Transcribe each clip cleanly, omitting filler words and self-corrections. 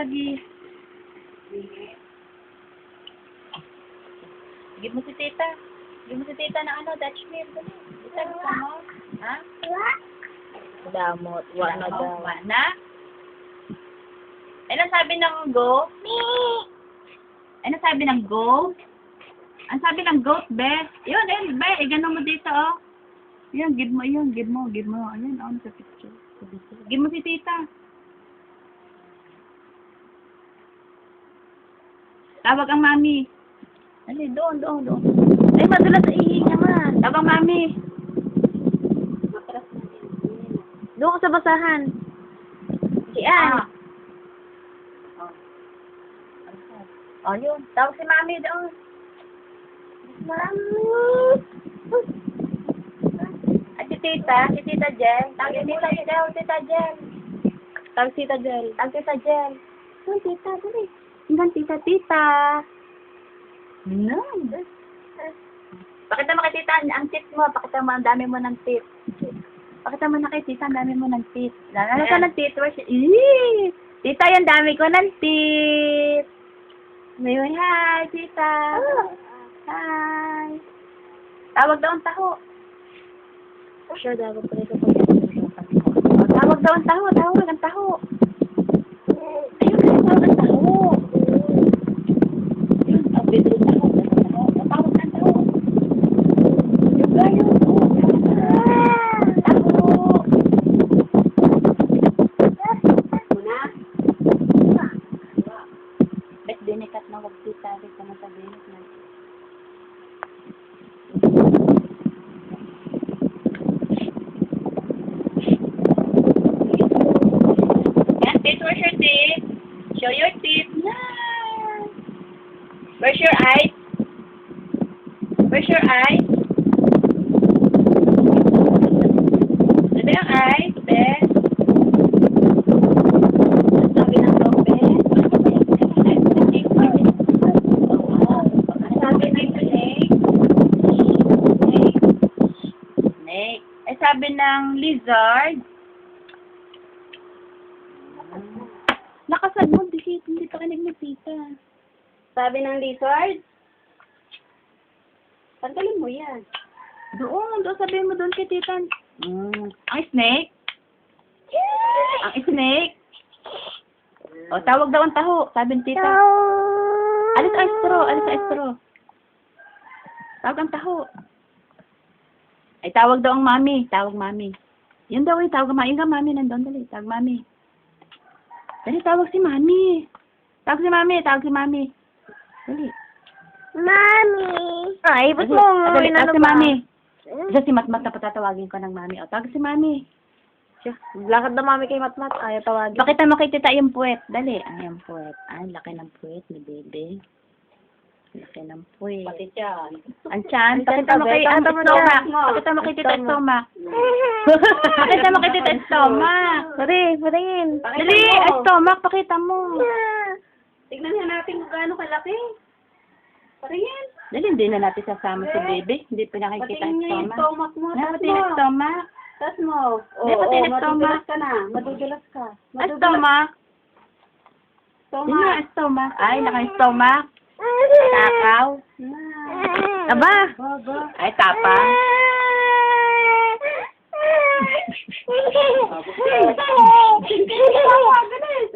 lagi. Give mo si tita. Give mo si tita ng ano, Dutch meal. Tita, gusto mo? Ha? Damot. Wala na daw. Na? Ano sabi ng go? Ano sabi ng go? Ang sabi ng goat, be? Yun, ayun, be. Gano'n mo dito, oh. Yan, give mo yun. Give mo. Ayan, on sa picture. Give mo si tita. Tawag ang mami. Dali, doon. Ay, madulas sa ihi naman. Tawag mami. Doon ka sa basahan. Si Ann. Oh, yun. Tawag si mami doon. Mami. At si tita Jen. Tawag si tita Jen. Tawag si Tita Jel. Tawag tita Jen. Uy, tita, dali. Hanggang tita. No. Pakita mo kay tita ang tip mo. Pakita mo ang dami mo ng tip. Pakita mo na kay tita ang dami mo ng tip. Ano ka ng tip? Tita, yung dami ko ng tip. May hi, tita. Hi. Tawag daw ang taho. Sure, dapat pala sa pagkakas. Tawag daw ang taho. Tawag ang taho. Ayun, tawag ang taho. Ayun, ang bidro taho. Tawag ang taho. Yung gayo. Taho. Muna. Bet dinikat na wag tita. Dito na sa dinik na. Where's your teeth? Show your teeth. Nice. Where's your eyes? Where's your eyes? Ano yung eyes, be? Sabi ng tope. Sabi ng snake. Snake. Ay, sabi ng lizard. Nakasad mo, hindi pa kinig mo, tita. Sabi ng lizard. Tanggalin mo yan. Doon sabihin mo doon kay tita. Ang snake? Ang snake? O, tawag daw ang taho, sabi ng tita. Alis ang straw. Tawag ang taho. Ay, tawag daw ang mami. Tawag mami. Yun daw yung tawag ang mami. Yung mami nandun, dali. Tawag mami. Dali, tawag si mami. Tawag si mami. Dali. Mami! Ay, ba't Dali, mo? dali, tawag si mami. Hmm? Isa si Matmat na patatawagin ko ng mami. O, tawag si mami. Siya, lakad na mami kay Matmat. Ayaw tawagin. Pakita mo kay tita yung puwet. Dali. Ay, yung puwet. Ay, laki ng puwet ni bebe. Laki ng puwet. Pati siya. Ang tiyan. Ang tiyan, Pakita mo kay tabi. stomach. Mo. Pakita mo kay tita Stomach. stomach. Pakita mo kay tita stomach. Sorry, patingin. Dali, stomach. Pakita mo. Tignan nga natin kung gaano kalaki. Patingin. Dali, hindi na natin sasama si bebe. Hindi pa nakikita ang Patingin niya yung stomach. stomach mo. Ay, Tas pati yung mo. stomach. Tas mo. Di, pati yung madudulas stomach. ka na. Madudulas ka. Ay, stomach. Hindi Stomach. nga, stomach. Ay, naka-stomach. Takaw. Aba. Baba. Ay, tapang.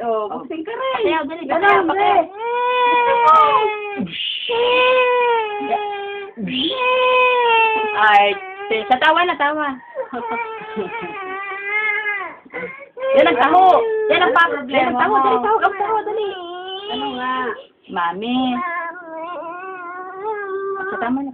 Oh, buksing ka rin. Pakiyaw, dali. Pakiyaw, pakiyaw. Ay, katawa na, tawa. Yan ang taho. Yan ang pa-problema. Yan ang taho. Dali, tawag ang taho. Dali. Ano nga? Mami. Tama na.